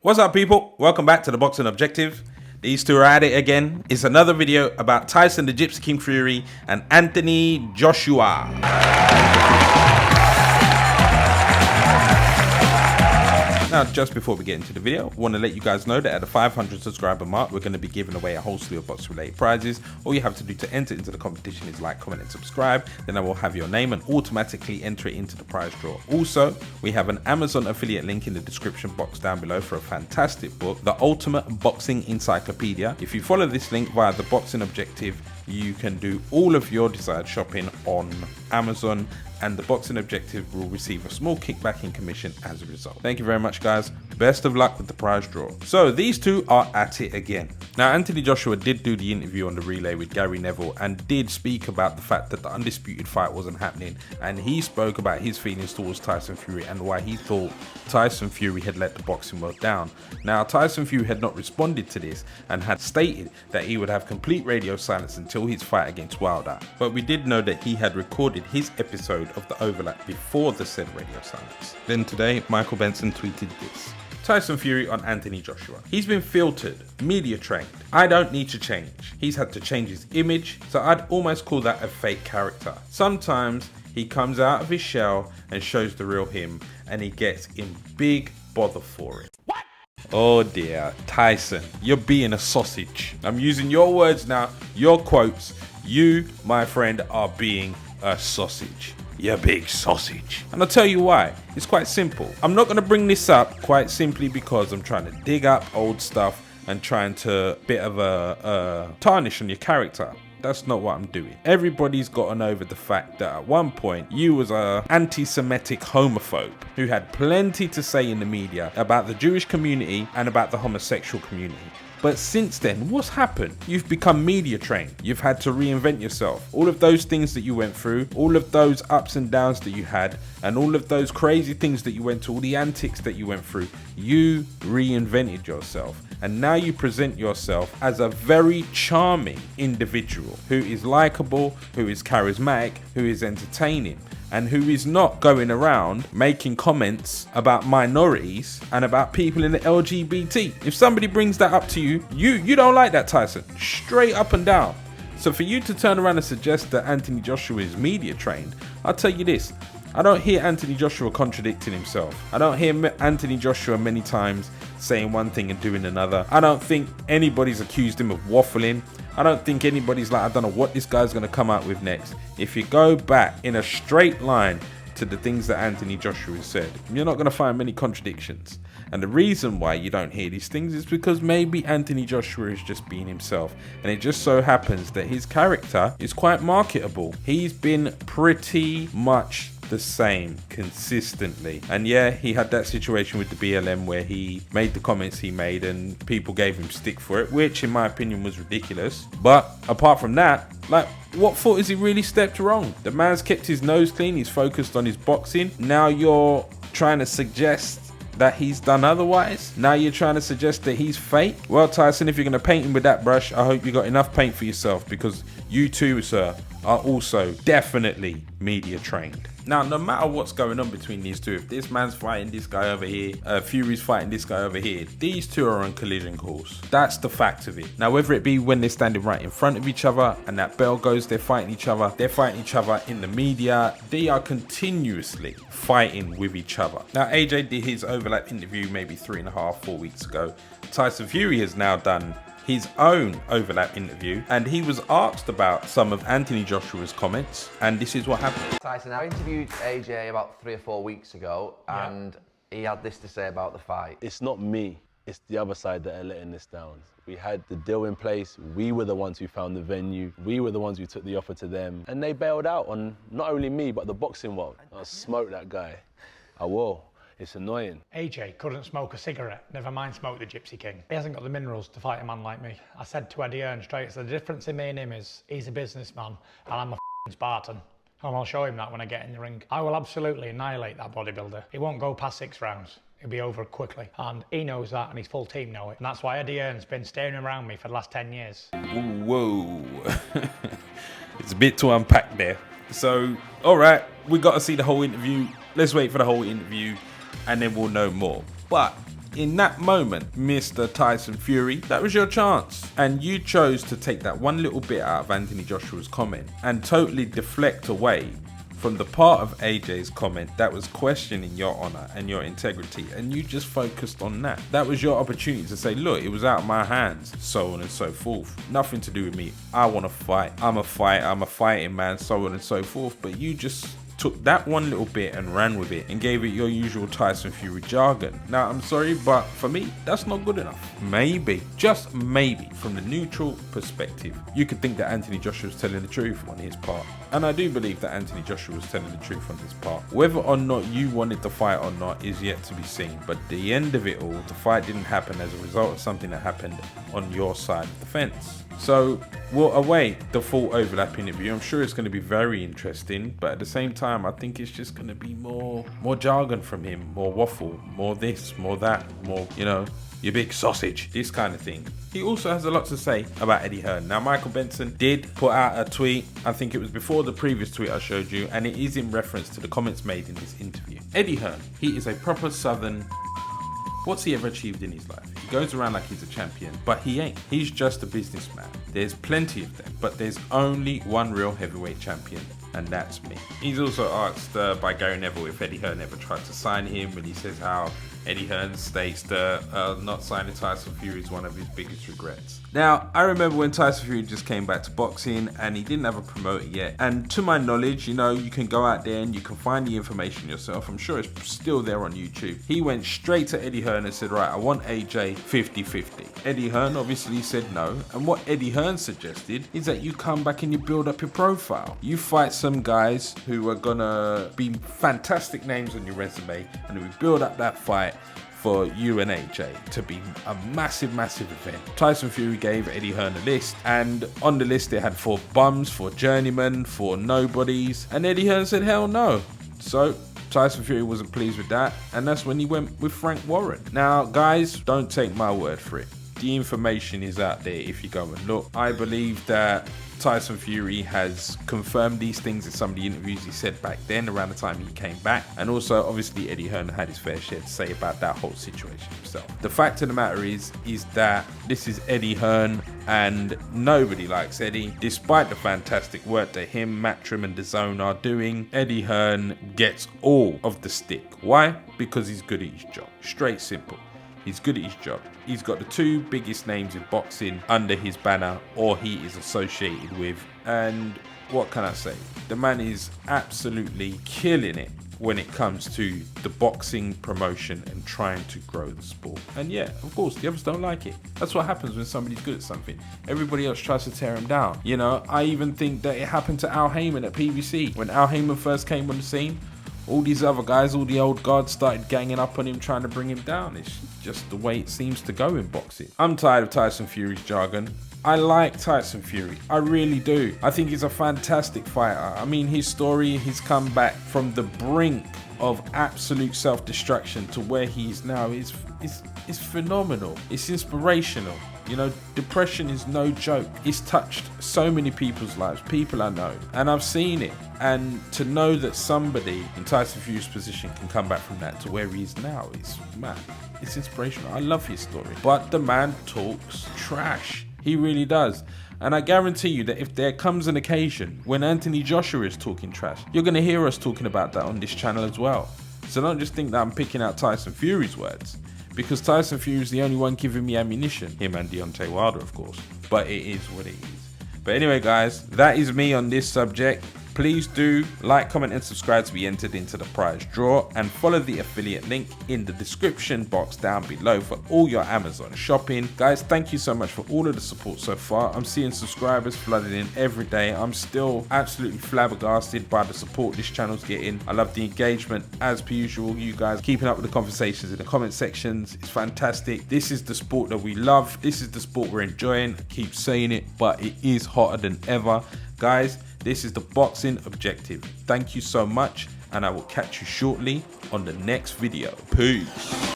What's up, people? Welcome back to the Boxing Objective. These two are at it again. It's another video about Tyson the Gypsy King Fury and Anthony Joshua. Now, just before we get into the video, I want to let you guys know that at the 500 subscriber mark, we're going to be giving away a whole slew of box-related prizes. All you have to do to enter into the competition is like, comment, and subscribe. Then I will have your name and automatically enter it into the prize draw. Also, we have an Amazon affiliate link in the description box down below for a fantastic book, The Ultimate Boxing Encyclopedia. If you follow this link via the Boxing Objective, you can do all of your desired shopping on Amazon, and the Boxing Objective will receive a small kickback in commission as a result. Thank you very much, guys. Best of luck with the prize draw. So these two are at it again. Now, Anthony Joshua did do the interview on the relay with Gary Neville and did speak about the fact that the undisputed fight wasn't happening, and he spoke about his feelings towards Tyson Fury and why he thought Tyson Fury had let the boxing world down. Now, Tyson Fury had not responded to this and had stated that he would have complete radio silence until his fight against Wilder, but we did know that he had recorded his episode of the OverLap before the said radio silence. Then today, Michael Benson tweeted this: Tyson Fury on Anthony Joshua. He's been filtered, media trained. I don't need to change. He's had to change his image, so I'd almost call that a fake character. Sometimes he comes out of his shell and shows the real him, and he gets in big bother for it. What? Oh dear, Tyson, you're being a sausage. I'm using your words now, your quotes. You, my friend, are being a sausage. You big sausage. And I'll tell you why. It's quite simple. I'm not going to bring this up quite simply because I'm trying to dig up old stuff and trying to bit of a tarnish on your character. That's not what I'm doing. Everybody's gotten over the fact that at one point you was a anti-Semitic homophobe who had plenty to say in the media about the Jewish community and about the homosexual community. But since then, what's happened? You've become media trained. You've had to reinvent yourself. All of those things that you went through, all of those ups and downs that you had, and all of those crazy things that you went to, all the antics that you went through, you reinvented yourself. And now you present yourself as a very charming individual who is likable, who is charismatic, who is entertaining, and who is not going around making comments about minorities and about people in the LGBT. If somebody brings that up to you, you don't like that, Tyson. Straight up and down. So for you to turn around and suggest that Anthony Joshua is media trained, I'll tell you this. I don't hear Anthony Joshua contradicting himself. I don't hear Anthony Joshua many times saying one thing and doing another. I don't think anybody's accused him of waffling. I don't think anybody's like, I don't know what this guy's going to come out with next. If you go back in a straight line to the things that Anthony Joshua has said, you're not going to find many contradictions. And the reason why you don't hear these things is because maybe Anthony Joshua is just being himself. And it just so happens that his character is quite marketable. He's been pretty much the same consistently, and yeah, he had that situation with the BLM where he made the comments he made and people gave him stick for it, which in my opinion was ridiculous. But apart from that, like, what foot has he really stepped wrong? The man's kept his nose clean, he's focused on his boxing. Now you're trying to suggest that he's done otherwise? Now you're trying to suggest that he's fake? Well, Tyson, if you're going to paint him with that brush, I hope you got enough paint for yourself, because you too, sir, are also definitely media trained. Now, no matter what's going on between these two, if this man's fighting this guy over here, Fury's fighting this guy over here, these two are on collision course. That's the fact of it. Now, whether it be when they're standing right in front of each other and that bell goes, they're fighting each other in the media, they are continuously fighting with each other. Now, AJ did his OverLap interview maybe 3.5-4 weeks ago. Tyson Fury has now done his own OverLap interview, and he was asked about some of Anthony Joshua's comments, and this is what happened. Tyson, I interviewed AJ about 3 or 4 weeks ago, and he had this to say about the fight. It's not me, it's the other side that are letting this down. We had the deal in place, we were the ones who found the venue, we were the ones who took the offer to them, and they bailed out on not only me, but the boxing world. I'll smoke that guy. I will. It's annoying. AJ couldn't smoke a cigarette, never mind smoke the Gypsy King. He hasn't got the minerals to fight a man like me. I said to Eddie Earn straight, so the difference in me and him is he's a businessman and I'm a Spartan. And I'll show him that when I get in the ring. I will absolutely annihilate that bodybuilder. He won't go past 6 rounds. It'll be over quickly. And he knows that, and his full team know it. And that's why Eddie Earn's been staring around me for the last 10 years. Whoa. It's a bit to unpack there. So, all right, we got to see the whole interview. Let's wait for the whole interview, and then we'll know more. But in that moment, Mr. Tyson Fury, that was your chance. And you chose to take that one little bit out of Anthony Joshua's comment and totally deflect away from the part of AJ's comment that was questioning your honor and your integrity, and you just focused on that. That was your opportunity to say, look, it was out of my hands, so on and so forth. Nothing to do with me. I want to fight. I'm a fighter. I'm a fighting man, so on and so forth. But you just took that one little bit and ran with it and gave it your usual Tyson Fury jargon. Now, I'm sorry, but for me, that's not good enough. Maybe, just maybe, from the neutral perspective, you could think that Anthony Joshua was telling the truth on his part. And I do believe that Anthony Joshua was telling the truth on his part. Whether or not you wanted to fight or not is yet to be seen. But at the end of it all, the fight didn't happen as a result of something that happened on your side of the fence. So we'll await the full overlap interview. I'm sure it's going to be very interesting, but at the same time, I think it's just going to be more jargon from him, more waffle, more this, more that, more, you know, you big sausage, this kind of thing. He also has a lot to say about Eddie Hearn. Now, Michael Benson did put out a tweet, I think it was before the previous tweet I showed you, and it is in reference to the comments made in this interview. Eddie Hearn, he is a proper Southern. What's he ever achieved in his life? He goes around like he's a champion, but he ain't. He's just a businessman. There's plenty of them, but there's only one real heavyweight champion, and that's me. He's also asked by Gary Neville if Eddie Hearn ever tried to sign him, and he says how Eddie Hearn states that not signing Tyson Fury is one of his biggest regrets. Now, I remember when Tyson Fury just came back to boxing and he didn't have a promoter yet. And to my knowledge, you know, you can go out there and you can find the information yourself. I'm sure it's still there on YouTube. He went straight to Eddie Hearn and said, right, I want AJ 50-50. Eddie Hearn obviously said no. And what Eddie Hearn suggested is that you come back and you build up your profile. You fight some guys who are gonna be fantastic names on your resume, and we build up that fight for you and AJ to be a massive event. Tyson Fury gave Eddie Hearn a list, and on the list they had 4 bums, 4 journeymen, 4 nobodies, and Eddie Hearn said hell no. So Tyson Fury wasn't pleased with that, and that's when he went with Frank Warren. Now guys, don't take my word for it. The information is out there if you go and look. I believe that Tyson Fury has confirmed these things in some of the interviews he said back then around the time he came back, and also obviously Eddie Hearn had his fair share to say about that whole situation himself. The fact of the matter is that this is Eddie Hearn, and nobody likes Eddie. Despite the fantastic work that him, Matchroom and DAZN are doing, Eddie Hearn gets all of the stick. Why? Because he's good at his job. Straight simple. He's good at his job. He's got the 2 biggest names in boxing under his banner, or he is associated with. And what can I say? The man is absolutely killing it when it comes to the boxing promotion and trying to grow the sport. And yeah, of course, the others don't like it. That's what happens when somebody's good at something. Everybody else tries to tear him down. You know, I even think that it happened to Al Heyman at PBC. When Al Heyman first came on the scene, all these other guys, all the old guards started ganging up on him, trying to bring him down. It's just the way it seems to go in boxing. I'm tired of Tyson Fury's jargon. I like Tyson Fury. I really do. I think he's a fantastic fighter. I mean, his story, his comeback from the brink of absolute self-destruction to where he is now is phenomenal. It's inspirational. You know, depression is no joke. It's touched so many people's lives, people I know, and I've seen it. And to know that somebody in Tyson Fury's position can come back from that to where he is now is, man, it's inspirational. I love his story. But the man talks trash. He really does. And I guarantee you that if there comes an occasion when Anthony Joshua is talking trash, you're going to hear us talking about that on this channel as well. So don't just think that I'm picking out Tyson Fury's words, because Tyson Fury is the only one giving me ammunition. Him and Deontay Wilder, of course. But it is what it is. But anyway, guys, that is me on this subject. Please do like, comment and subscribe to be entered into the prize draw, and follow the affiliate link in the description box down below for all your Amazon shopping. Guys, thank you so much for all of the support so far. I'm seeing subscribers flooding in every day. I'm still absolutely flabbergasted by the support this channel's getting. I love the engagement as per usual. You guys keeping up with the conversations in the comment sections. It's fantastic. This is the sport that we love. This is the sport we're enjoying. I keep saying it, but it is hotter than ever. Guys, this is the boxing objective. Thank you so much, and I will catch you shortly on the next video. Peace.